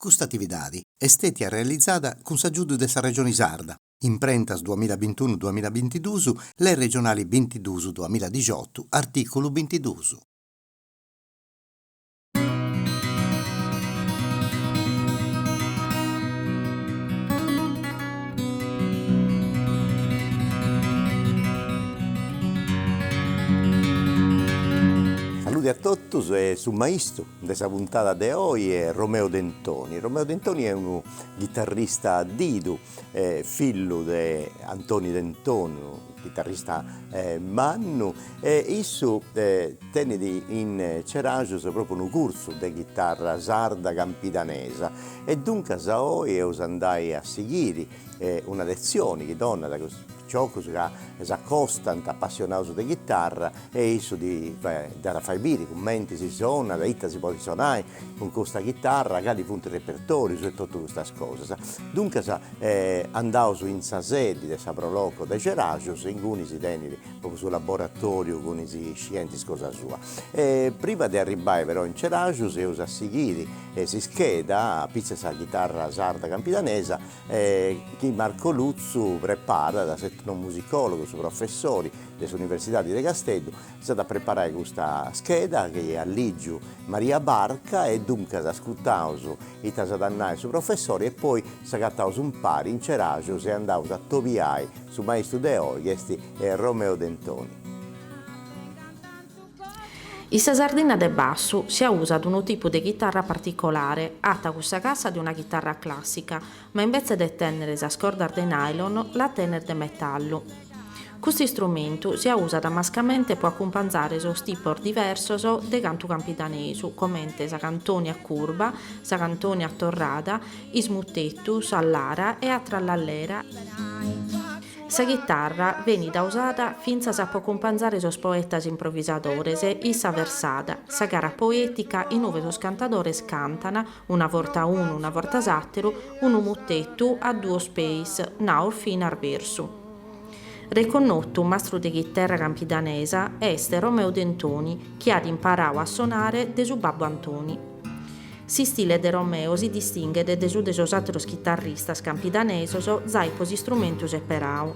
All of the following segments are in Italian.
Questa attività è stata realizzata con l'aiuto della Regione Sarda, imprentas 2021-2022, le regionali 22-2018, articolo 22. Saluti a tutti, su maestro di questa puntata di oggi è Romeo Dentoni. Romeo Dentoni è un chitarrista didu, figlio di Antonio Dentoni, chitarrista mannu, e esso tiene in Ceragius proprio un corso di chitarra sarda campidanesa e dunque oggi andai a seguire una lezione che donna da questo gioco che si accostano appassionato di chitarra e isso di fare bene, commenti si suona, da itta si può suonare con questa chitarra, che di punti repertori e tutte queste cose. Dunque andavo in sa sede di Saproloco de Ceragius, in cui si tiene proprio sul laboratorio con i scienziati cosa sua. Prima di arrivare però in Ceragius io a seguire si scheda a pizza sa chitarra sarda campidanesa che Marco Luzzu prepara da un musicologo, su professori dell'Università di De Castello, è stata a preparare questa scheda che è a Ligiu Maria Barca e dunque ha ascoltato i tasadannai su professori e poi si è cattato un pari in Ceragius e andato a Tobiai su maestro de oggi, Romeo Dentoni. In Sardegna de Bassu si è usato un tipo di chitarra particolare, atta questa cassa di una chitarra classica, ma invece di tenere la scorda di nylon, la tenere di metallo. Questo strumento si è usato mascamente per accompagnare i tipi diversi di canto campidanese, come la cantoni a curva, la cantoni a torrada, i smuttettu, sallara e a trallallera. La chitarra viene usata finza a accompagnare i poetas improvvisadores e sa versada. Sa gara poetica in cui i cantadores cantano, una volta uno, una volta satero, un muttetto a due space, naur fino al verso. Riconosciuto un mastro di chitarra campidanesa è Romeo Dentoni, che ha imparato a suonare de su babbo Antoni. Si stile de Romeo si distingue de su de sos altros chitarristas campidanesos zai posi strumentus e perau.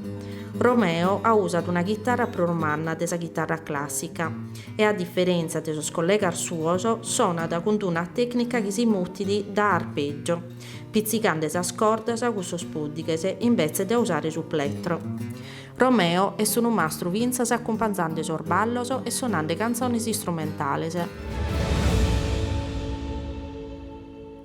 Romeo ha usato una chitarra prorumanna de sa chitarra classica e a differenza de sos collegas suos sonada con una tecnica che si mutili da arpeggio, pizzicando sa scordas con sos puddiches invece de usare su plettro. Romeo è un mastro vinzas accompagnando sos ballos e suonando canzoni strumentales.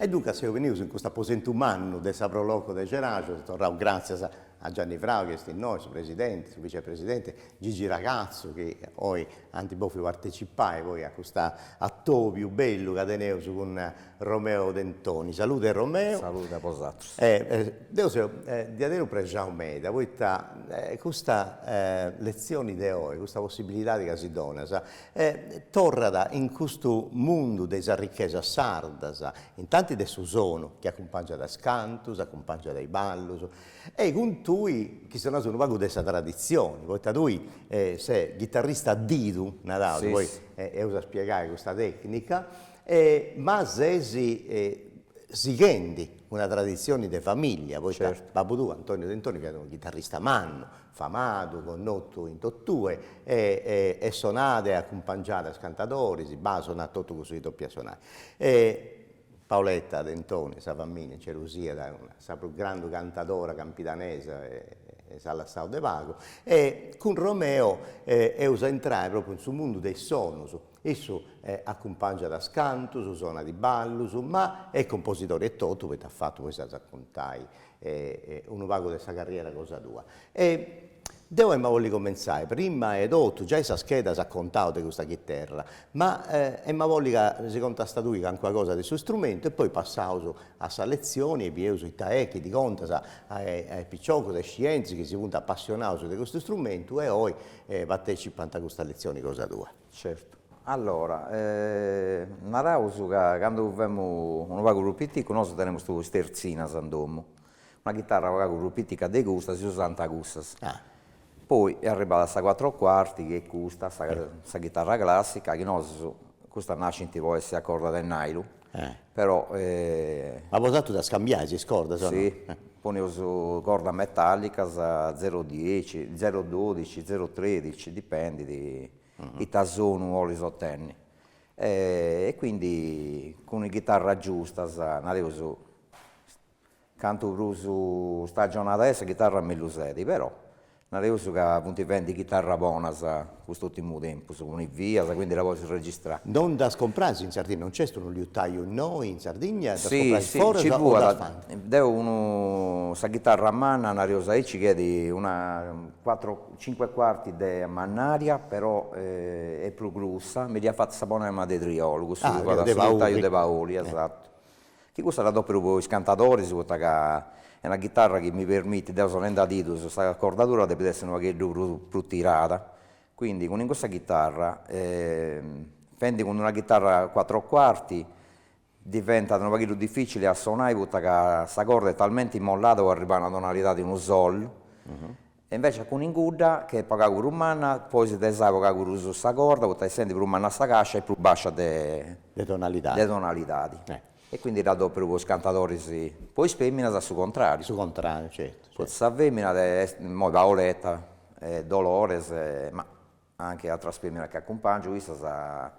E dunque siamo venuti in questo apposento umano del Saproloco de Ceragius, grazie a Gianni Frau che è noi, suo presidente, suo vicepresidente, Gigi Ragazzo che oggi antibofio partecipai poi a questo atto più bello che tenevo con Romeo Dentoni. Salute Romeo. Salute a posatto. Devo di avere un pregiao media, poi questa lezione di oggi, questa possibilità che si dona, torna in questo mondo della ricchezza sarda, intanto del suo sono, che accompagna da scantus, accompagna dai ballos, e con cui che sono un vago della tradizione, poi lui sei chitarrista didu, Nadal, sì, poi usa spiegare questa tecnica, ma si seguendi una tradizione di famiglia, poi certo. Babbo tu, Antonio Dentoni, che è un chitarrista manno, famato, connotto in tottue, e suonate, accompagnate a cantatori, si basano a tutto questo che doppia suonare. Paoletta Dentoni, sa famiglia, in Cerusia, la più grande cantatora campidanese, Sala Sao de Vago, e con Romeo usa entrare proprio sul mondo dei sonus. Esso accompagna da scantus, suona di ballus, ma è compositore e tutto, perché ha fatto questa raccontai, un vago della sua carriera cosa tua. Devo voglio cominciare, prima e dopo, già questa scheda si ha contato di questa chitarra, ma voglio che si contasta tu anche qualcosa del suo strumento e poi passiamo a lezioni e vi uso i taecchi di conta ai picciocchi, ai scienzi che si sono appassionati di questo strumento e oggi partecipano a questa lezione cosa tua. Certo. Allora, narravo che quando abbiamo un vago pittico, noi abbiamo questa sterzina a domo, una chitarra vago pittica de gusta, si usa tanta gustas. Poi è arrivata questa 4 quarti, che è questa chitarra classica, che noi, questa nasce in tipo essere a corda del nylon, Però... Ma votato da scambiare, si scorda? Sì, ponevo su corda metallica 0,10, 0,12, 0,13, dipende di tazzoni o li sottenni. E quindi con la chitarra giusta, andavo su, canto su stagionata adesso, chitarra melluseti, però andavo su che appunto vendi chitarra buona quest'ultimo tempo, su un via, quindi la posso registrare. Non da scomprare in Sardegna, non c'è un liutaio noi in Sardegna, da Sì, fuori ci o vuole, da Spagna? devo questa chitarra a manna, andavo su ci chiedi una 5 quarti di mannaria, però è più grossa, mi ha fatto sapone ma di triolo, questo da liutaio di Paoli, esatto. Che questa la do per i cantatori, è una chitarra che mi permette, devo sono andato, questa cordatura deve essere una che più tirata, quindi con questa chitarra, prendi con una chitarra 4 quarti, diventa un po' più difficile a suonare, perché questa corda è talmente immollata che arriva a una tonalità di uno sol, e invece con in gudda, che è poca rumana, poi si deve poca su questa corda, perché senti più rumana questa cascia e più bassa le tonalità. E quindi la do per i cantatori, sì. Poi femmina sul contrario. Sul contrario, certo. Questa femmina è Paoletta, Dolores, ma anche altre femmine che accompagnano, questa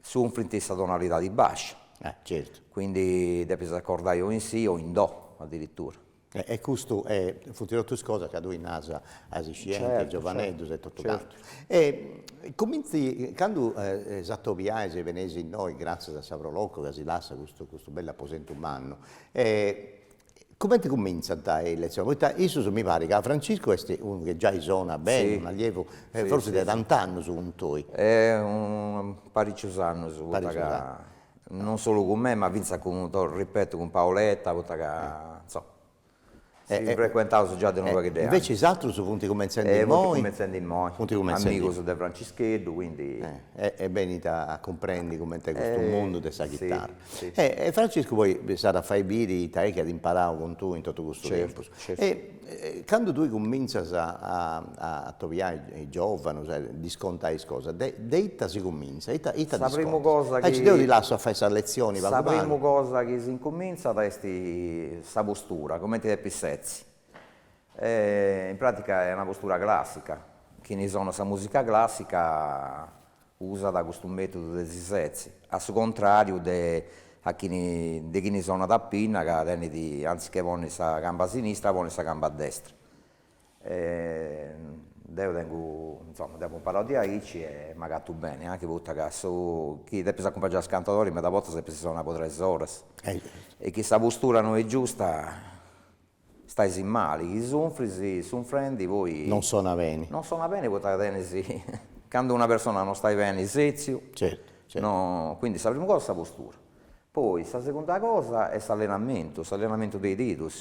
su in questa tonalità di bassa. Certo. Quindi devi accordare o in si o in do addirittura. E questo è funzionato cosa che in NASA asiciente, giovanetto, e tutto quanto. E cominci, quando esatto viaggio venesi in noi, grazie a Savroloco, che si lascia questo bel apposento umano, come ti comincia a lezione? Io mi pare che Francesco è uno che già in zona bene, un allievo, forse da tant'anni su un toi. È un parecchio anni su non solo con me, ma vince con, ripeto, con Paoletta, insomma. Frequentavo già di nuova idea. Invece esatto su punti cominciando in moi. Amico su De Francescheddu, quindi... È bene a comprendere come è questo mondo della chitarra. Sì. E Francesco poi è stato a fare i biri, che hai imparato con tu in tutto questo tempo. Certo. E quando tu cominci a togliere i giovani, di scontare cose, detta si comincia, la prima cosa che... ci devo di lasso a fare queste lezioni. La prima cosa che si incomincia è questa postura, come ti pissezzi. In pratica è una postura classica, che ne sono questa musica classica usa da questo metodo di sezzi, a suo contrario di chi ne sono da pinna, che anziché pone questa gamba a sinistra, pone questa gamba a destra. Devo imparare di aici e magari tu bene, anche perché chi deve accompagnare i cantatori, ma da volta si sono un po' 3 ore. E che questa postura non è giusta, stai in male, chi sono frendi, poi... Non suona bene. Non suona bene, perché quando una persona non sta bene, sezio, certo. No, quindi la prima cosa è questa postura. Poi la seconda cosa è l'allenamento dei diti,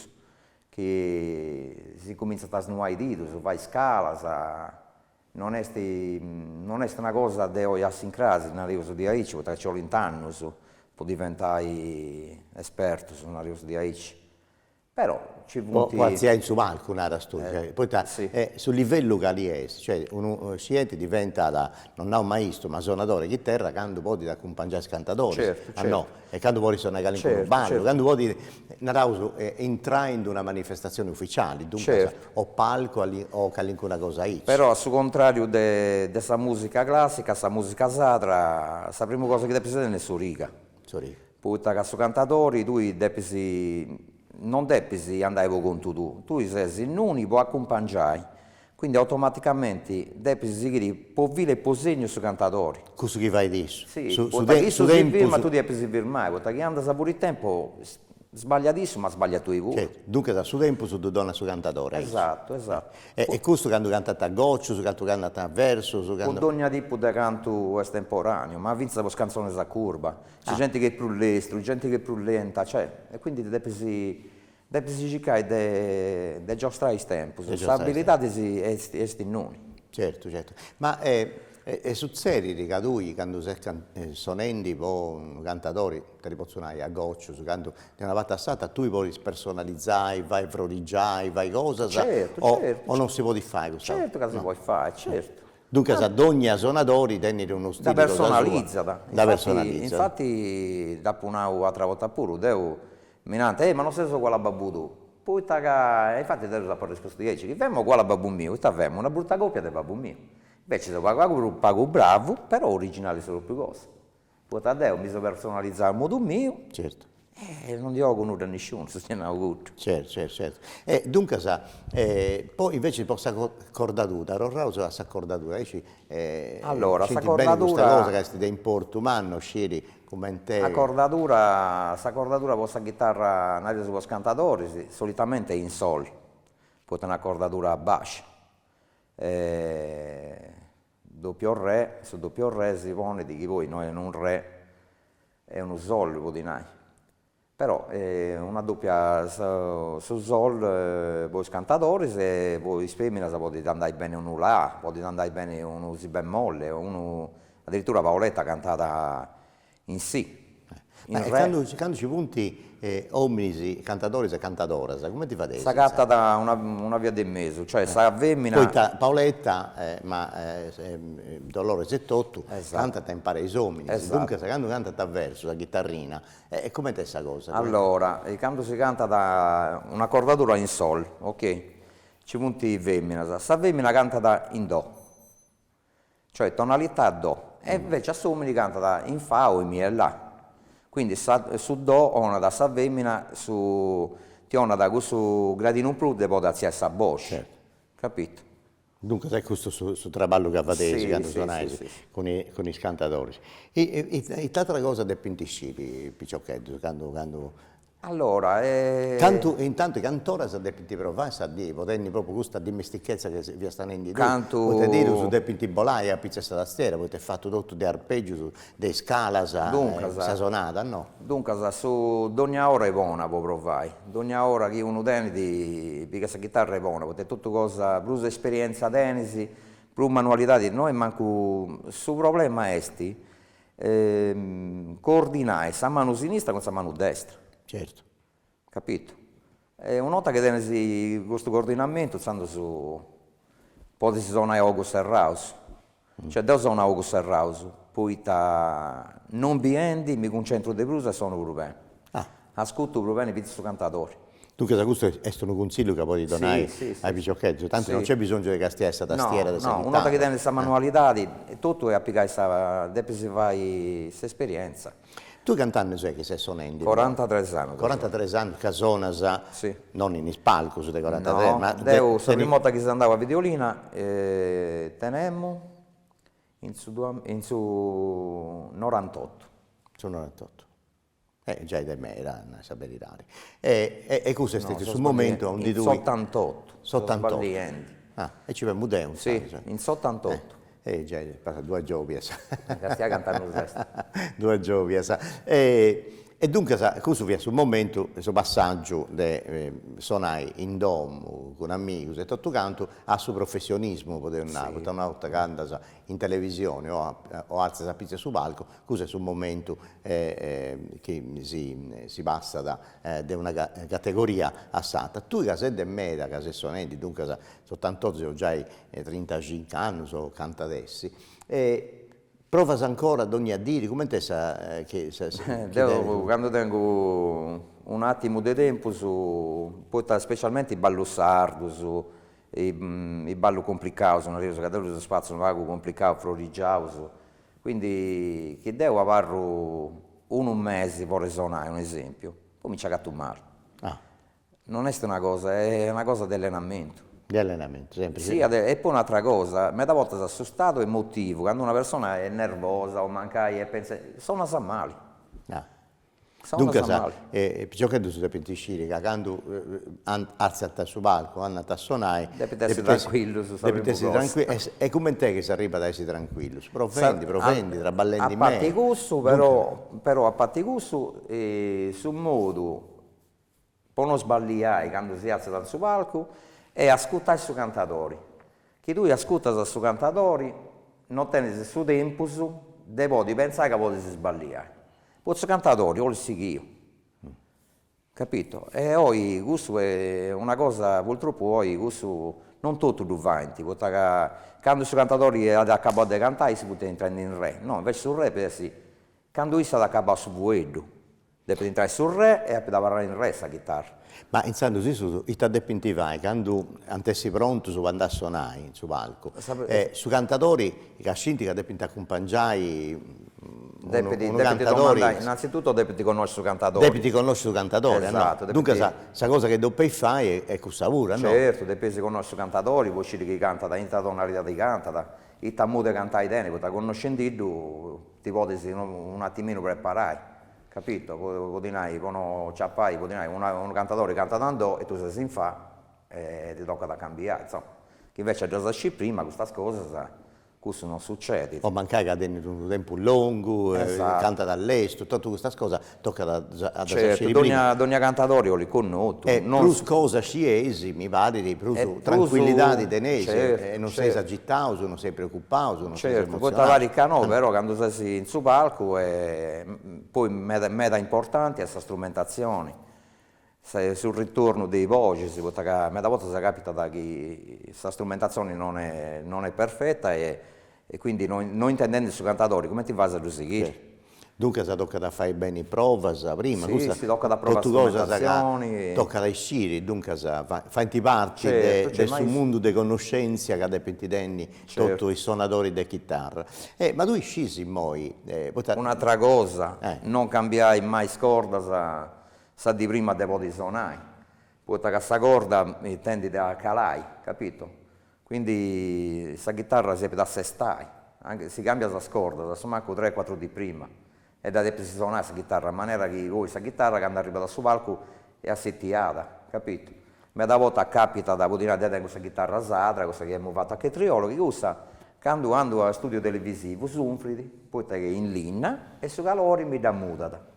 che si comincia a snuare i diti, fai scala, non è una cosa di idiosincrasia, non arrivo su di aici, perché c'ho l'intanno, può diventare esperto su un arrivo su di aici. Però ci punti... Quasi è in su malco un'area studia, poi sul livello che lì è, cioè uno scienziato diventa non ha un maestro, ma suonatore di chitarra quando puoi accompagnare i cantatori, certo. No, e quando puoi suonare il ballo, quando puoi entrare in una manifestazione ufficiale, dunque o palco o una cosa aí. Però a suo contrario di questa musica classica, questa musica sacra, la prima cosa che devi fare è la soriga. Poi che su cantatori tu non devi andare con tu sei non puoi accompagnare, quindi automaticamente devi seguire può vile e segno su cantatori. Cosa che vai adesso? Sì, su tempo, ma tu devi firmare, perché anda a pure il tempo sbagliatissimo, ma sbagliato i voi. Dunque da su tempo su donna su cantatore. Esatto. E questo quando cantate a goccio, quando cantate a verso, con ogni tipo di canto estemporaneo, ma vince le canzoni a curva, c'è gente che è più lestro, gente che è più lenta, e quindi devi cercare di giostrare il tempo, questa abilità è in noi. Certo, ma è succede che tu quando sonenti un cantatore, te li posso suonare a goccio, quando di una volta stata tu puoi personalizzare, vai prodigiare, vai cosa, certo. O non si può fare questo? Certo che si può fare, certo. Dunque, ad ogni suonatori tenere uno stile Da personalizzata. Da personalizzata. Infatti, dopo un'altra volta pure, devo minante, ma non sei solo quella babù tu. Poi, infatti, devo sapere risposto di che vemo quella babù mio, avevamo una brutta coppia del babù mio. Invece, se pago bravo, però originale solo più cose. Poi, devo mi sono personalizzato il modo mio. Certo. Non dico con nulla a nessuno, se tiene avuto. Certo. Dunque, poi invece per questa cordatura, Rorrao sulla cordatura, Allora, questa cordatura... cosa che stai in porto, manno, sciri, come te... La cordatura per questa chitarra, non su cantatori, solitamente è in sol, poi una cordatura a basso. Doppio re, su doppio re si pone di chi voi, noi in un re è uno sol, vuol dire. Però una doppia su sol, voi cantatori, se voi femmina potete andare bene un là, potete andare bene uno si bemolle, addirittura Paoletta cantata in sì. Quando ci punti omini, cantatori e cantadoras, come ti fa adesso? Sa catta da una via di mezzo, cioè sa femmina... Poi Paoletta, Dolores e Tottu, Esatto. canta in paesi omini, Esatto. dunque se quando canta attraverso la chitarrina, come te questa cosa? Allora, quando si canta da una cordatura in sol, ok? Ci punti femmina, sa femmina canta da in do, cioè tonalità do, e invece a somini canta da in fa o in mi e la. Quindi su do ona da sa femmina, ti ona da questo gradino più di potersi essa voce, Certo. capito? Dunque sai questo su traballo che avete Sì, quando sì, suonai sì. con i cantatori. E l'altra cosa del pintiscipi, Picciochetto, quando Allora, intanto i cantori si devono provare a dire, potendo proprio questa dimestichezza che vi sta venendo tu. Canto- Potete dire su dei pintibolai a pizza tastiera, potete fatto tutto di arpeggio, di scala, Dunque, sonata, no? dunque, su ogni ora è buona può provare, ogni ora che uno tiene di questa chitarra è buona, perché tutto cosa, più esperienza tenisi, più manualità di noi, manco, su problema è coordinare sa mano sinistra con sa mano destra, Certo. capito? E una volta che tenesi questo coordinamento, stando su, poi si suona August Serraus, cioè devo suonare August Serraus, poi non biendi, mi concentro di più e sono pure bene. Ah. Ascolto pure bene i pizzi cantatori. Dunque questo è un consiglio che poi donare Sì, ai Picciocchetti, tanto sì. non c'è bisogno di castiare questa tastiera, No, di una volta che tieni questa manualità, tutto è applicare questa esperienza. Tu cantando sai che sei sonendo? 43 anni. 43 anni, Casonas, Sì. non in spalco su dei 43, No, ma la prima volta che si andava a Videolina, tenemmo in su 98. sono 98. Già da me era una sapere rari. E cosa è stato sul momento un di due? 88. 88. Sbagliando. E ci vediamo un Sì, in 88. già, passa 2 giorni, Grazie a cantare il resto. 2 giorni, e dunque, questo è sul momento, questo passaggio di suonare in domo con amici e tutto canto, a suo professionismo, poteva andare, perché una volta canta in televisione o alza la pizza sul palco, questo è sul momento che si passa da una categoria assata. Tu che sei di me, che sei suonati, dunque sono 88, ho già 35 anni, sono canta adesso, provas ancora ad ogni a dire, come te Quando tengo un attimo di tempo, poi specialmente i ballo sardo, i ballo complicati, non riesco a dare lo spazio, un vago complicato, florigiato, quindi che devo avere un mese per suonare, un esempio, poi mi c'è a tummare. Non è una cosa, è una cosa di allenamento. Di allenamento, sempre. Sì, e poi un'altra cosa, metà volta si assustato emotivo, quando una persona è nervosa o manca e pensa, sono a male. Dunque, ciò che tu sei pentiscire, che quando alzi a sul palco, hanno a suonare, devi essere tranquillo, e come te che si arriva ad essere tranquillo? Provendi, traballendi a parte gusto, però a parte gusto, sul modo, per non sbagliare quando si alza dal suo palco, e ascoltare su cantatori. Che tu ascolti su cantatori, non tieni su tempo, devi pensare che vuoi sbagliare. Poi su cantatori, o li seguo. Capito? E poi questo è una cosa, purtroppo poi questo non tutto lo vanti, quando si cantatori ad accabato di cantare si può entrare in re, no, invece sul re per sì, quando io sta accabato su vuedo, deve entrare sul re e poi parlare in re la chitarra. Ma intanto su i dipinti vai, quando antessi pronto su quando a suonare su palco, su cantatori, i cascinti che devi accompagnare Devi cantatori, innanzitutto devi conoscere il cantatore. devi conoscere il cantatore, esatto, no? Dunque questa cosa che devi fare è questa pure, no? Certo, devi conoscere il cantatore, puoi uscire chi canta, da intra tonalità di canta, da il tamuto cantai bene, da conoscendo ti puoi un attimino preparare, capito? Podinai, con ciappai, podinai, un cantatore canta tanto e tu se si fa e ti tocca da cambiare, insomma. Che invece già sai prima queste cose, questo non succede. O mancare che ha un tempo lungo, Esatto. canta dall'estero, tutte queste cose tocca ad Certo, ogni cantatore io li conosco. E più cosa sciesi, mi pare, di più tranquillità di tenere, certo, non sei agitato, non sei preoccupato, non sei certo, poi emozionato. trovare il canò, però quando sei in su palco poi meta importante è questa strumentazione. Sul ritorno dei voci, meta volta si capita che questa strumentazione non è perfetta e quindi non intendendo su cantatori, come ti vai a seguire? Sì. Dunque si tocca da fare bene prova prima, sì, si tocca da provare strumentazioni. Tocca da uscire, dunque fai parte certo, del mondo di conoscenza che ha pentenni sotto i suonatori di chitarra. Ma tu scisi poi... Un'altra cosa, non cambiare mai scorda sa di prima devo di suonare, poi questa corda tendi a calare, capito? Quindi questa chitarra si deve assestare, anche si cambia la scorda, si manco 3-4 di prima e da deve si suonare questa chitarra in maniera che voi questa chitarra quando arriva dal suo palco è assettiata, capito? Ma da volta capita da poter vedere questa chitarra sadra, questa che abbiamo fatto anche triolo, che usa quando ando a studio televisivo, sunfridi, poi che in linea e su calore mi dà mutata.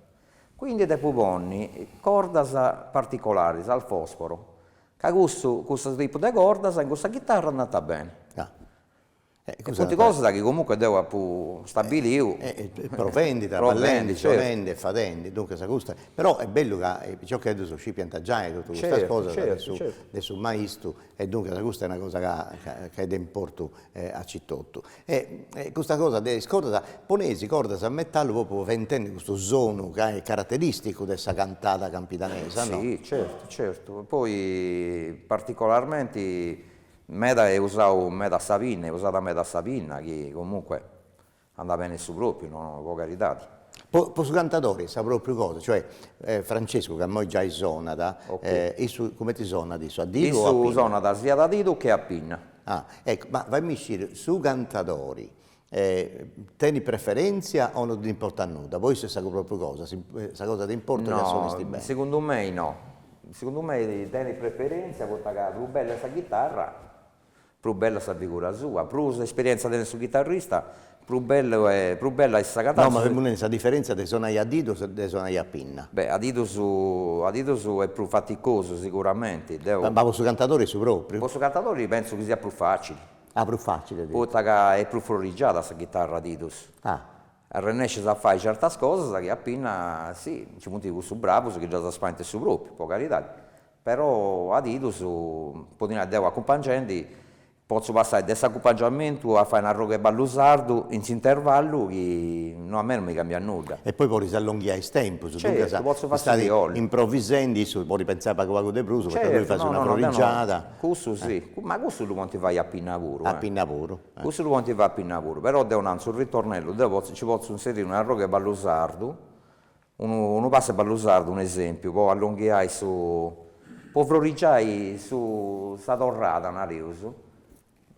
Quindi te puponni cordas particolari al fosforo, che questo tipo di cordas in questa chitarra è andata bene. E tutte cose che comunque devo stabilire. Provendita, vallendi, certo. Fatendi, dunque sa gusta. Però è bello che ciò che sono sci piantagiare, tutte queste cose del maestro, e dunque sa gusta è una cosa che è di importo a cittotto. E questa cosa delle scordas, ponesi cordas a metallo proprio per intendere questo suono che è caratteristico di questa cantata campidanese, no? Sì, certo. Poi particolarmente... Meda è usato meda Savina, è usata meda Savina, che comunque andava bene su proprio, no? Con carità. Posso cantatori, sa proprio cosa, cioè Francesco che a noi già è zonata, come ti zona adesso? A Dito o a Pinna? Zonata sia da Dito che a Pinna. Ecco, ma vai a miscire su cantatori, tieni preferenza o non ti importa nulla? Poi se sa proprio cosa, sa cosa ti importa che suonisti bene? Secondo me no. Secondo me tieni preferenza, perché la più bella questa chitarra, più bella sa figura sua, più esperienza del suo chitarrista, più bella è questa cantata. No, ma per me la differenza di suonare a Dito e di suonare a Pinna. Beh, a Dito su è più faticoso sicuramente. Ma su cantatori su proprio? Su cantatori penso che sia più facile. Più facile. Perché è più florigiata questa chitarra a Dito. Riesce a fare certe cose che a Pinna, sì, ci punti su bravo, che già si spaventa su proprio, per carità. Però a Dito devo accompagnare. Posso passare da questo accompagnamento a fare una roga ballusardo in intervallo che a me non mi cambia nulla. E poi puoi risallungare il tempo, certo, posso fare improvvisando, puoi pensare a qualcosa di bruso, perché lui fa una florigiata. Questo sì, ma questo lo quanti vai a Pinnavuro. A Pinnavuro. Questo lo quanti vai a Pinnavuro, però devo andare sul ritornello, ci posso inserire una roga ballusardo, uno passa ballusardo, un esempio, poi allungare può florigiare su questa torrata, una riuso.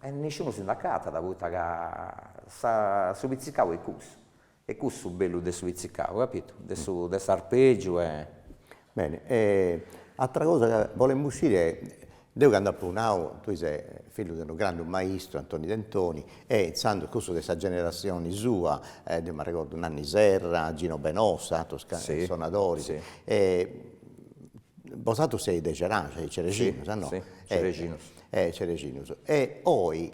E nessuno si indaccata da questa che su pizzicavo è questo. E questo è bello del pizzicavo, capito? Del arpeggio. Bene, altra cosa che volevo uscire, devo andare a Punao, tu sei figlio di un grande maestro, Antonio Dentoni, e essendo il corso di questa generazione sua, mi ricordo Nanni Serra, Gino Benossa, toscani suonatori. Sì. Bosato sei de Cerecino, sì, no? Sì, Cerecino. Cerecino. E poi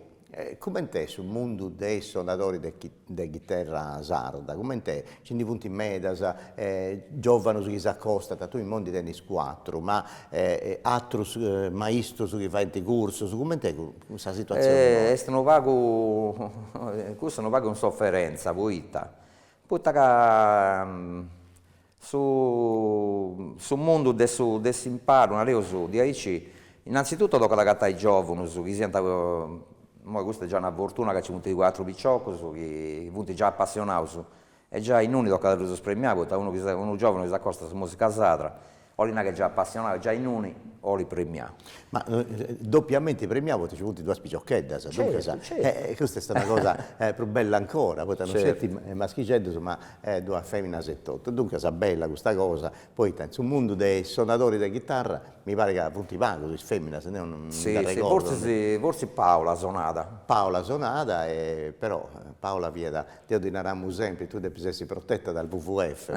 come te sul mondo dei suonatori di chitarra sarda, come te, ci di punti in medas, giovani su chi si accosta, tu in mondi tennis 4, ma altri maestri su chi fa il corso, su come te questa situazione? Questo non pago in sofferenza, poitta che sul mondo dell'imparo, di aici, innanzitutto tocca da gatta ai giovani, chi siano, questa è già una fortuna che ci punti di 4 picciocchi, che punti già appassionati, e già in uno tocca da premiare, uno giovane che si accosta su musica sacra, o che è già appassionato, già in uni, o li premiamo. Ma doppiamente premiamo, ti ci punti due spicciocchette, certo. questa è stata una cosa più bella ancora, poi non Certo. senti maschicette, ma due femmine settotto, dunque è bella questa cosa, poi sul mondo dei suonatori di chitarra mi pare che punti pago, su femmine, se non Sì, forse Paola Sonata. Paola Sonata, però Paola Pieta, ti ordinaremo un esempio, tu devi essere protetta dal WWF,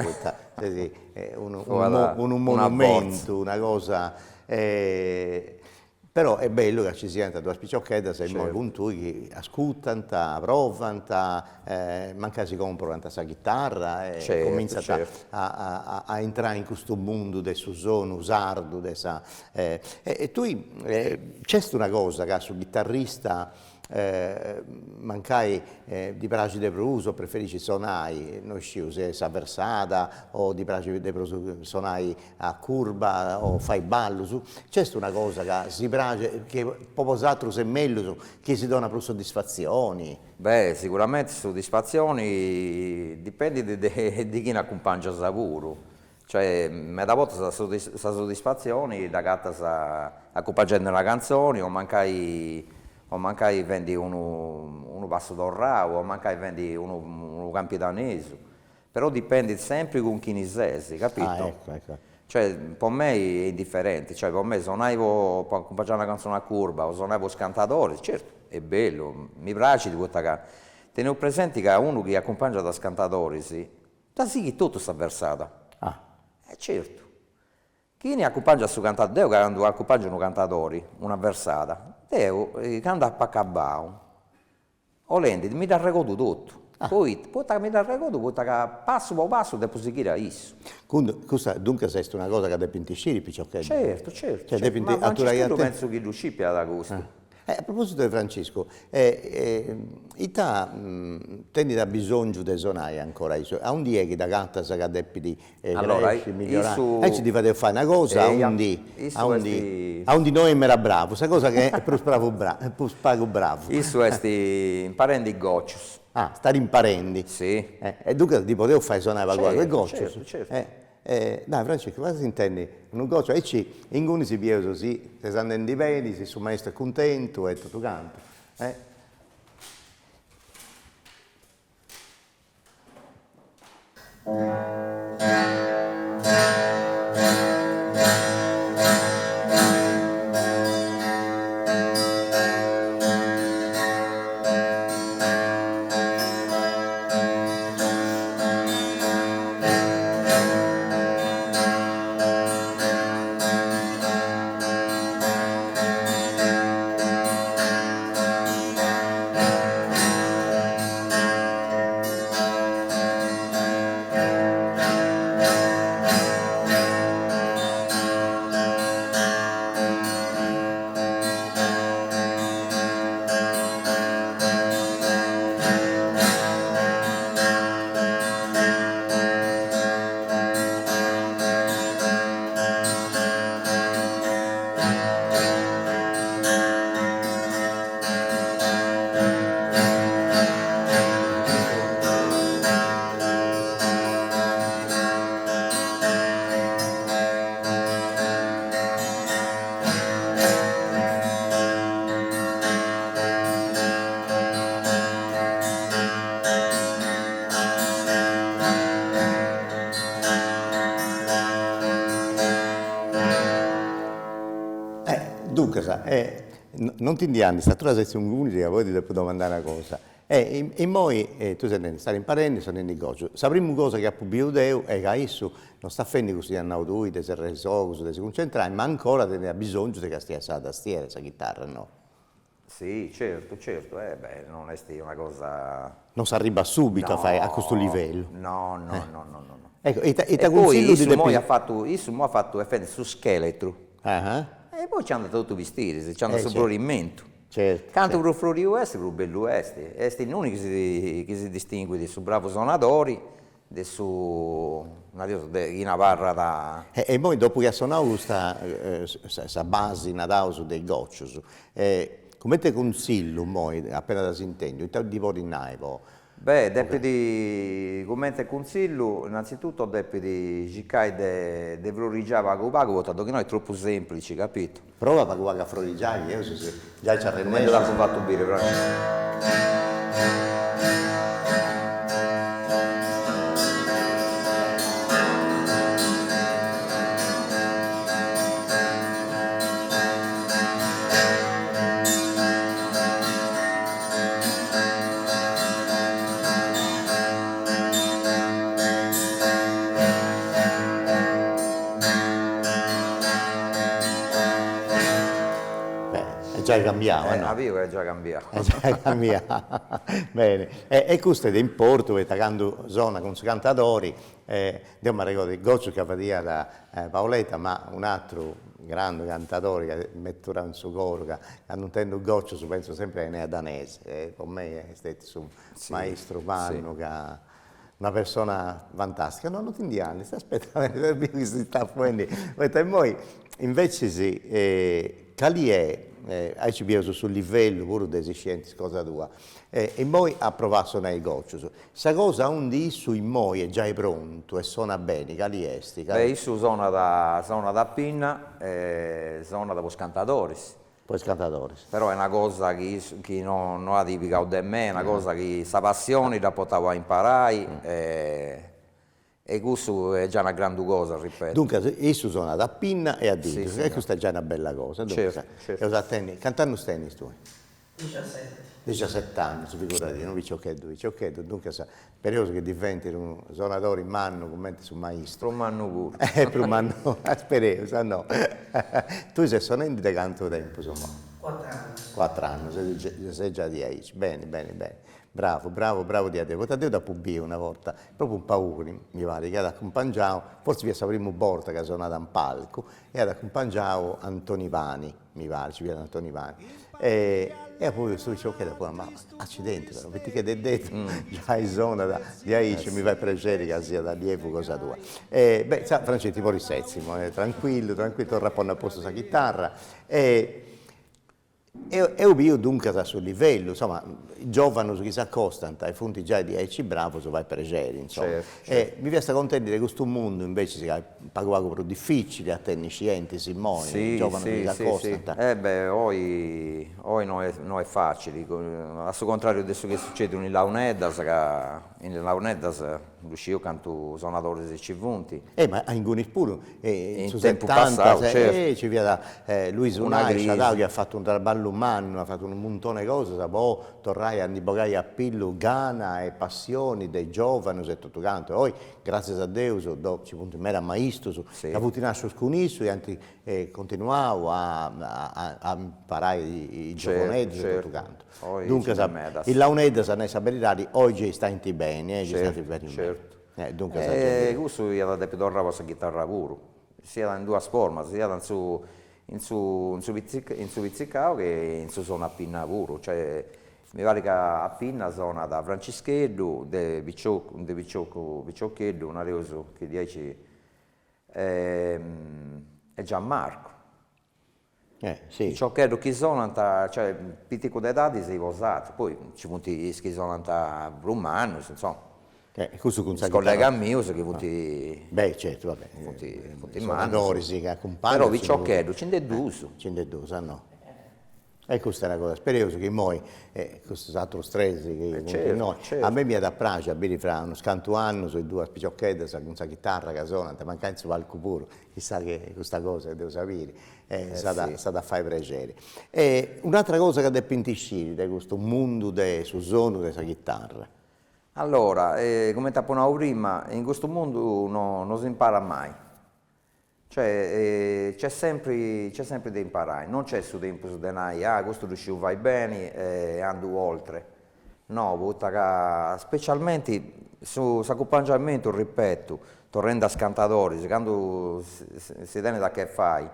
un monumento, una cosa, però è bello che ci siano due spicciocchette, se certo. Con tu che ascoltano, provano, manca si comprano questa chitarra e certo, cominciano certo. a entrare in questo mondo del suono sardo, e tu c'è una cosa che sul chitarrista mancai di piace di uso, preferisci suonare, non sciu se è versata o di piace di suonare a curva o fai ballo, c'è una cosa che si piace, che proprio altro se meglio, che si dona più soddisfazioni. Beh, sicuramente soddisfazioni dipende di chi ne accompagna il lavoro. Cioè, metà volta la soddisfazione da gatta sa accompagnando una canzone o mancai vendi uno passo d'orrao, o mancai vendi uno campidanese, però dipende sempre con chi ne sei, capito? Ecco. Cioè, per me è indifferente, cioè, per me suonavo per accompagnare una canzone a curva o suonavo scantatori, certo, è bello, mi piace di questa cosa. Tenete presente che uno che accompagna da scantatori, da sì che tutto sta versata. Certo. Chi ne accompagna su cantatore, quando accompagna un cantatore, una versata, devo cantare a paccabao. O lenti, mi dà regodo tutto. Poi mi dà regodo, poi passo per passo devo seguire a isso. Dunque sei una cosa che devi intiscire, picciocchetti? Certo. Cioè, ma Francesco penso che lo scippia ad agosto. A proposito di Francesco, tendi da bisogno di suonare ancora, a un dia che da gatta sa che devi di crescere, migliorare, e ci ti fate fare una cosa, a un di noi era bravo, questa cosa che è più spago bravo. Isso è imparando i goccios. Stare imparando. Sì. E dunque ti potevo fare suonare qualcosa, goccios. Certo. Dai Francesco, cosa si intende? Un goccio, e in cui si piede così, se si andendi bene, se il maestro è contento e tutto canto. Dunque, non ti indiani, sta tu la sezione unica, poi ti devo domandare una cosa. E poi tu sei stare imparando, sono in negozio. La prima cosa che ha pubblicato è che adesso non sta facendo così a nautui, di essere reso, di si concentrare, ma ancora ha bisogno di che stia la tastiera, la chitarra, no? Sì, certo, certo, beh, non è una cosa... Non si arriva subito No, a questo livello. no, no, no, no, no. Ecco, e E ti poi consiglio di Isu mo ha fatto effetti su scheletro. E poi ci hanno dato vestiti, ci hanno dato certo. florimento. Certo, Canto per Flori Oeste, per bello Oeste. È l'unico che si distingue del suo bravo suonatore, del suo... in Navarra da... E poi dopo che ha suonato questa base in Adauso dei Goccios, come te consiglio, poi, appena da si intende, di Porinaivo? Beh, deputy commento e consiglio, innanzitutto deputy Giccai de Florigiava Copago, dato che noi è troppo semplice, capito? Prova per guardare a Florigiani, io se già ci ha Come te l'ha fatto bene, però. È già cambiato, no? Avevo è già cambiato. È già cambiato. Bene. E questo è in Porto, quando zona con i cantatori, io mi ricordo il Goccio che veniva da Paoletta, ma un altro grande cantatore che metterà in suo coro, che non tendo il Goccio, penso sempre a Enea Danese, con me è stato un maestro Vanno, che è una persona fantastica. No, non ti indiani, sta aspettando che si sta fuori. E poi invece sì, Cali è, ci abbiamo sul livello pure dei scienze, cosa tua, e poi ha provato nei Goccio. Questa cosa un di sui moi è già pronto e suona bene, Cali è sti. Beh, io sono da Pinna, sono da Cantadoris. Poi cantatori. Però è una cosa che non ha tipica da me, è una cosa che sa passione la potevo imparare e questo è già una grande cosa, ripeto. Dunque, io sono da Pinna e a Dito, Sì, e questa è già una bella cosa. Dunque, certo. Cantando tennis tu? 17. 17 anni, figurati, non Viciocchetto, dunque periodo che diventi un suonatore in mano, commenti sul maestro. Per un anno pure. Per un anno, spero, no. Tu sei suonando da quanto tempo, insomma? 4 anni. 4 anni, sei già 10, bene, bene, bene. Bravo di te. Potevo da Pubio una volta, proprio un paura, mi pare, che ad accompagnavo, forse vi è la prima volta che sono andato in palco, e ad accompagnavo Antoni Vani, mi pare, ci viene Antoni Vani. E poi sto dicendo, ok, poi, ma accidenti, però, perché che hai detto, già in zona di Aici, mi fai piacere che sia da Lievo, cosa tua. Beh, Francesco, tipo risezzimo, tranquillo, torna a porre a posto la chitarra. E io dunque sul livello, insomma, i giovani che si accostano ai fonti già di Aici Bravo, so vai pregeri, insomma. Certo. Mi piace contento di questo mondo invece si pagava più difficile a tecnici, Simone, i giovani che si accostano. Beh, oggi non è facile, al suo contrario adesso che succede in Launeddas, che in Launeddas io canto suonatore di Civunti. Ma in Gunis pure, in su tempo 70, passato, certo. ci viene da Luis Unai, che ha fatto un traballo umano, ha fatto un montone di cose, poi tornai a Nibogai a Pillu, Gana e passioni dei giovani e tutto quanto. Poi, grazie a Dio, ci punto me era maestro, che ha avuto nascere con isso e continuavo a imparare i giovanetti e tutto quanto. Dunque, il Launeddas, ne sapere, oggi sta in bene, certo. Dunque, questo è da deputare la chitarra pure, sia in due forme, sia in su Vizzicao che in su zona Pinna pure. Cioè, mi pare che a Pinna zona da Francischeddu, de Viciocchetto, un areoso che dice è Gianmarco. sì. Ciò che chi sono, cioè, pitico d'età si è usato, poi ci punti che sono romani, insomma. Questo con collega mio che punti. Beh, certo, vabbè. Punti in mano. Che accompagnano. Però vi ciò che c'è d'uso. C'è d'uso, no. E questa è una cosa, spero che noi, questo altro stress che noi, a me mi è da piacere, abiti fra uno scanto anno, sui due spicciocchetti, con una chitarra che suona, mancanza qualche puro, chissà che questa cosa devo sapere, sta da fare piacere. Un'altra cosa che devo pentiscire di questo mondo sul suono della chitarra. Allora, come ti appunavo prima, in questo mondo non si impara mai. Cioè, c'è sempre da imparare, non c'è su tempo su denai, questo riuscivo vai bene, ando oltre. No, specialmente su accompagnamento, ripeto, tornando a scantatori, quando si tiene da che fai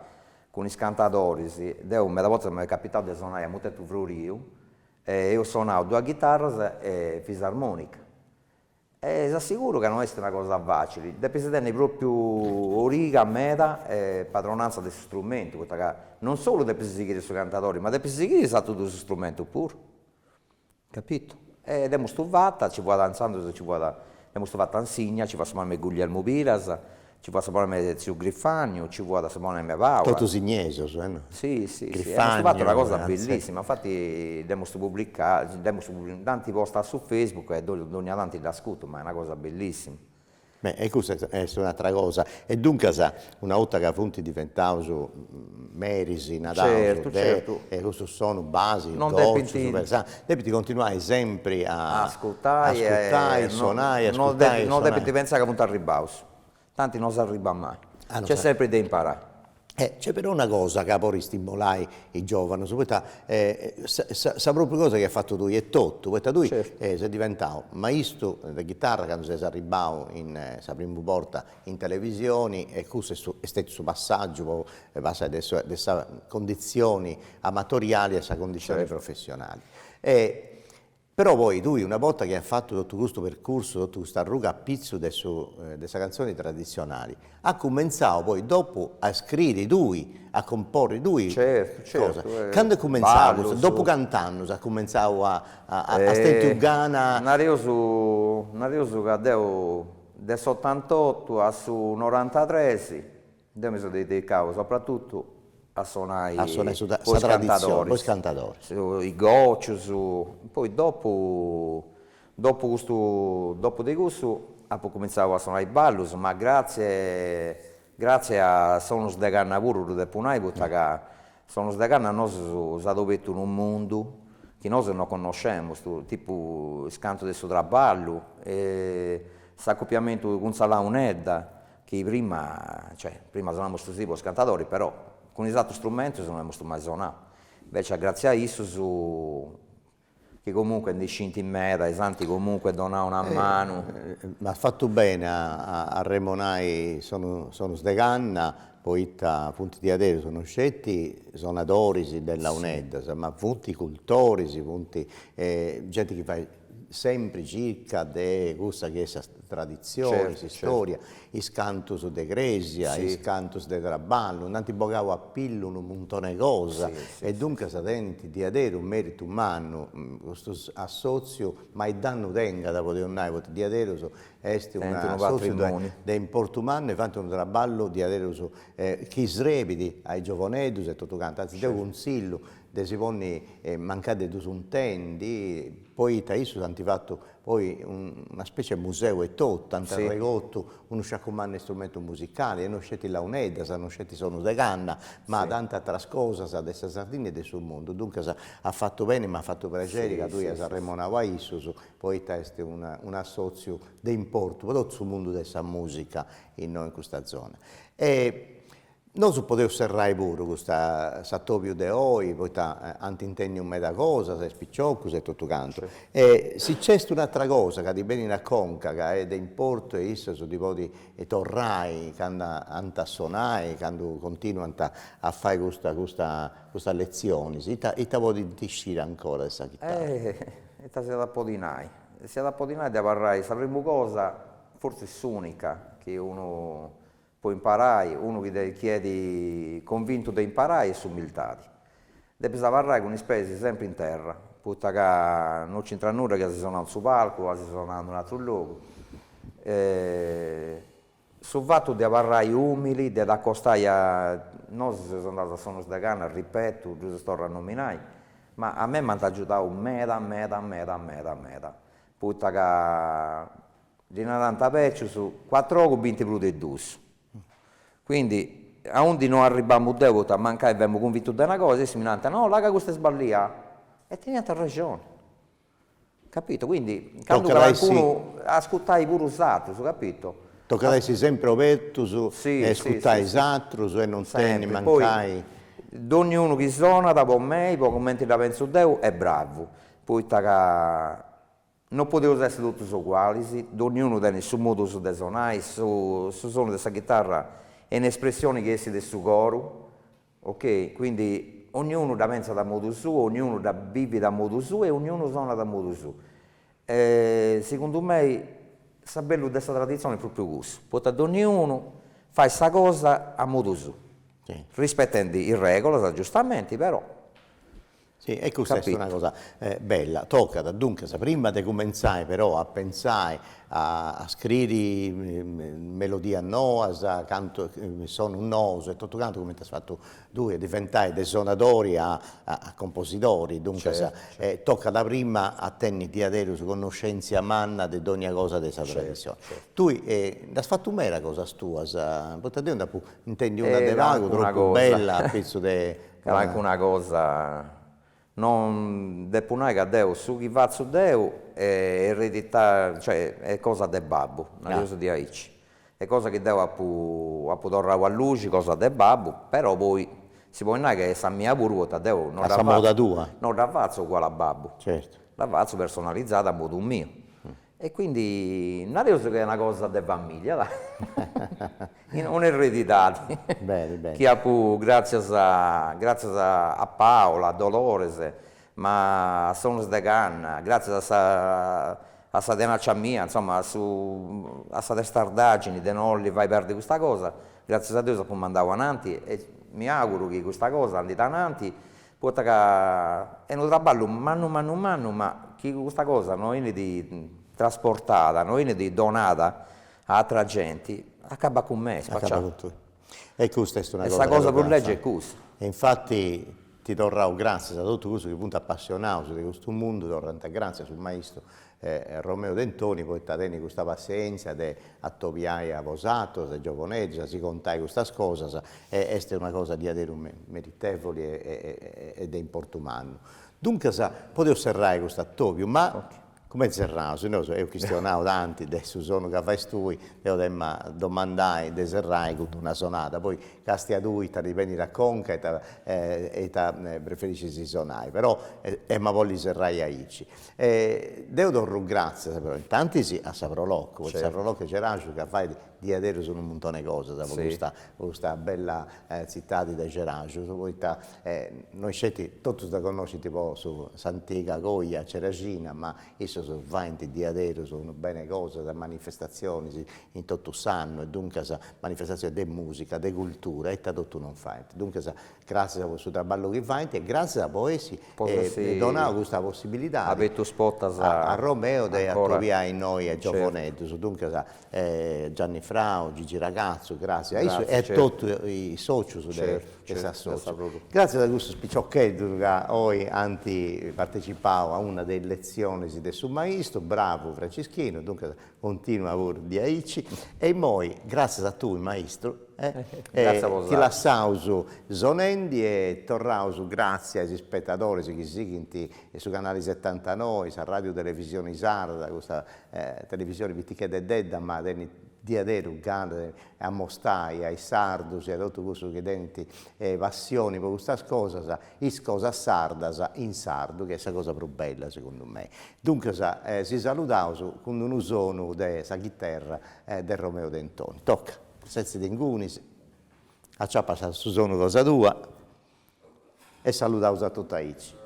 con i scantatori, una volta mi è capitato di suonare a Mutetto Florio, e io suonavo due chitarre e fisarmonica. E ti assicuro che non è una cosa facile, devi tenere proprio origa, meta e padronanza dei strumenti, non solo devi seguire sui cantatori, ma devi seguire tutti gli strumenti pure, capito? E abbiamo studiato, ci vuole danzando, abbiamo studiato in Signa, ci facciamo a Guglielmo Piras, ci facciamo a Zio Griffagno, ci vuole a me Paola. Tutto signeso, no? Sì, Griffagno, abbiamo fatto una cosa bellissima, infatti abbiamo pubblicato, tanti post su Facebook e ogni tanto li ascolto, ma è una cosa bellissima. Beh, e questa è un'altra cosa. E dunque, una volta che appunto diventavo merisi, Natale, certo. e questo sono basi, non devi continuare sempre a ascoltare, suonare, non devi pensare che appunto arrivare, tanti non si arriva mai, c'è sempre da imparare. C'è però una cosa che poi stimolai i giovani, sa proprio cosa che ha fatto tu e tutto, perché tu sei diventato maestro di chitarra quando sei arrivato in prima porta in televisione e questo è stato il suo passaggio base delle condizioni amatoriali e delle condizioni professionali. Però poi tu, una volta che hai fatto tutto questo percorso, tutta questa ruga a pizzo delle canzoni tradizionali, ha cominciato poi dopo a scrivere a comporre certo. Quando è cominciato, dopo cantando, ha cominciato a stare Ugana. Narioso che del 88 a su 93, mi sono dedicato soprattutto a suonare su tradizione, cantatori. I gocci, poi dopo di questo ho cominciato a suonare i ballos, ma grazie a Sonos de Canna pure di Punai, perché Sonos de Canna noi siamo dovuti in un mondo che noi non conosciamo, tipo il canto del suo traballo, l'accoppiamento con Salaunedda, che prima suonavamo questo tipo di cantatori, però con gli altri strumenti non abbiamo mai suonato. Invece grazie a isso che comunque è discinto in meta, i santi comunque donano una mano. Ma ha fatto bene a remonare, sono sdeganna, poi punti di adere sono scetti, sono adorisi della UNED, ma punti cultorisi, punti gente che fa sempre circa de questa che è tradizione, storia, i cantus de Gresia, i cantus de Traballo, non ti bogavo a pillo un montone di cose, e dunque satenti di avere un merito umano, questo associo, ma il danno tenga da poter andare, perché di avere è un associo di importo umano, e fatto un traballo di avere chi srebiti ai giovanetti e tutto quanto, anzi devo consiglio, si pone mancate di un tendi, poi da isso hanno fatto poi una specie di museo e tutto, tanto regotto, uno sciacomando strumento musicale, non scetti la UNED, non scetti sono de canna, ma tante altre cose da Sardegna e del suo mondo. Dunque ha fatto bene, ma ha fatto piacere che tu a Sanremo isso, poi è un assozio di importo, per tutto il mondo della musica in questa zona. Non si poteva osservare pure questa Sattopio de Oi, poi antintenni un meta cosa, se spicciocco, se tutto canto. E se c'è un'altra cosa che di bene in conca, che è di importo, e isso su tipo di torrai, quando anta suonare, quando continuano a fare questa lezione, e ti vuoi discire ancora questa chitarra? E sia da podinai, di avvarrai, questa prima cosa, forse è unica, che uno può imparare, uno che chiede convinto di imparare è umiltà. Devi imparare con le spese sempre in terra, perché non c'entra nulla che si suona sul palco o si suona in un altro luogo. Sul fatto di imparare umili, di accostare a... Noi siamo andati a Sonos de Canna, ripeto, giusto sto a nominare, ma a me mi hanno aiutato meta, perché di 90 pezzi su 4 ore 20 più di 2. Quindi, a onde non arriviamo a mancare, abbiamo convinto di una cosa, e si mi dice, no, là che questa è sbagliata. E tenete ragione. Capito? Quindi, quando qualcuno ascolta pure usato, capito? Tocca darsi sempre aperto su Sì, e sì, ascoltare sì, altro e non tenni, sempre. mancai. Poi, ognuno che suona da me, poi commenti da penso Deo, è bravo. Poi non potevo essere tutti uguali, sì. Ognuno ha il suo modo di suonare, il suo suono della chitarra è un'espressione che esce del suo coro, ok? Quindi ognuno da pensa da modo suo, ognuno da vive da modo suo e ognuno suona da modo suo. Secondo me, sa bello di questa tradizione è proprio questo, perché ognuno fa questa cosa a modo suo, Sì. rispettando le regole, giustamente, però. Sì, e questa è Capito. una cosa bella. Tocca dunque, prima di cominciare però a pensare, a scrivere melodie nuove, canto, sono nuovo e tutto quanto, come ti hai fatto tu, a diventare dei suonatori a compositori. Dunque, Certo, tocca da prima a tenere di avere su conoscenza manna di ogni cosa di questa tradizione. Tu hai fatto una cosa tua, intendi una È de vago, anche una troppo cosa. bella, a pezzo di... Era anche una cosa, non depunai che Deo, su chi va su Deo è eredità, cioè è cosa del babbo, una cosa di Aici. È cosa che Deo ha pu tornare a luce, cosa del babbo, però poi si può dire che sa mia burrota, Deo non La moda tua. non la faccio uguale a babbo, Certo. la faccio personalizzata a modo mio. E quindi non è che è una cosa di famiglia, dai. Un'eredità. Bene, bene. Che ha pu, grazie a Paola, a Dolores, ma a Sonos de Canna, grazie a sta denaccia mia, insomma, a sta testardaggine di non li vai perdere questa cosa, grazie a Dio si può mandare avanti e mi auguro che questa cosa andi avanti, perché è un traballo mano, ma che questa cosa non è di trasportata, non è di donata a altra gente, acaba con me, Acaba con tu. E questa è una e cosa. questa cosa che per dobbiamo legge è fare. questa. E infatti ti torrò grazie a tutto questo che punto appassionato di questo mondo, torrante grazie sul maestro Romeo Dentoni, poi teni questa pazienza di attoviare a vosato, se giovaneggia, si contai queste cose, e questa è una cosa di avere meritevoli ed è importumano. Dunque, potevo osservare questo attovio, ma come serrao, se no io questionavo tanti, adesso sono che fai tu, devo domandare, deserrai con una sonata, poi casti a lui, ti dipende da conca e ti preferisci si suonare, però ma voglio serrai a Ici. Devo dare grazie, però, intanto sì, a Saprolocco, il Saprolocco c'era che fai di adere su un montone di cose, questa bella città di Geracio, noi scetti, tutti da conosci tipo su Santiga, Goia, Cerasina, ma io sono 20 di adere, sono bene cose, manifestazioni in tutto sanno, e dunque manifestazioni di musica, di cultura, e tutto non fai. Dunque grazie a questo traballo che fai e grazie a voi dona questa possibilità a Romeo di trovare noi a Giovanetto, dunque Gianni Frau, Gigi Ragazzo, grazie e a tutti i soci grazie a questo spicciochetto che oggi partecipavo a una delle lezioni del suo maestro, bravo Franceschino, dunque continua a lavoro di Aici e poi grazie a tu maestro ti lasciamo zonendi e tornamo grazie ai spettatori che seguono su canale 79, su Radio Televisione Sarda, questa televisione che è dedda ma di adere a mostrare ai sardos e a tutto questo che denti passioni per questa cosa, cosa sarda in sardo, che è la cosa più bella secondo me. Dunque si salutava con un usono della chitarra del Romeo Dentoni. Tocca, senza dingunis, a ciò passato su sono cosa tua e salutavo a tutta Ici.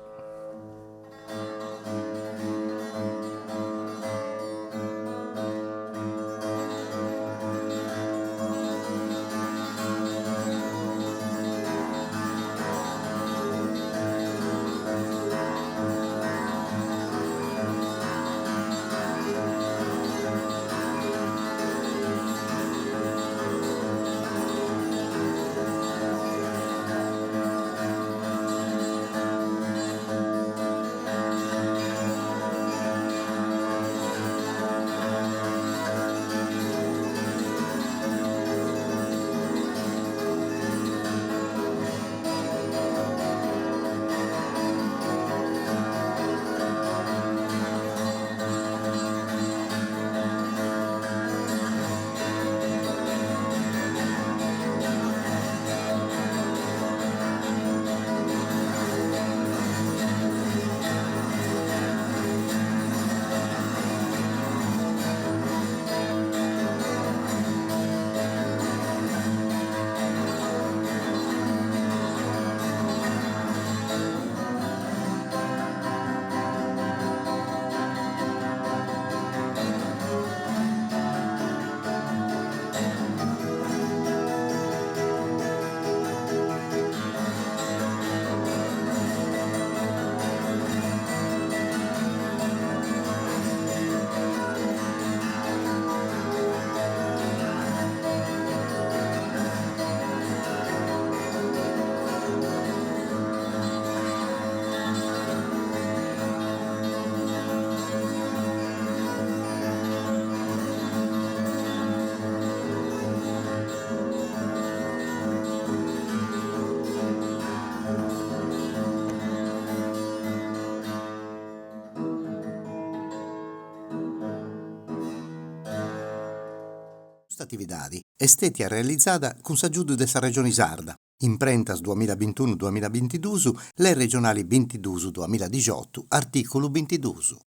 questa attività è stata realizzata con s'aggiudu della Regione Sarda, imprentas 2021-2022, le regionali 22-2018, articolo 22.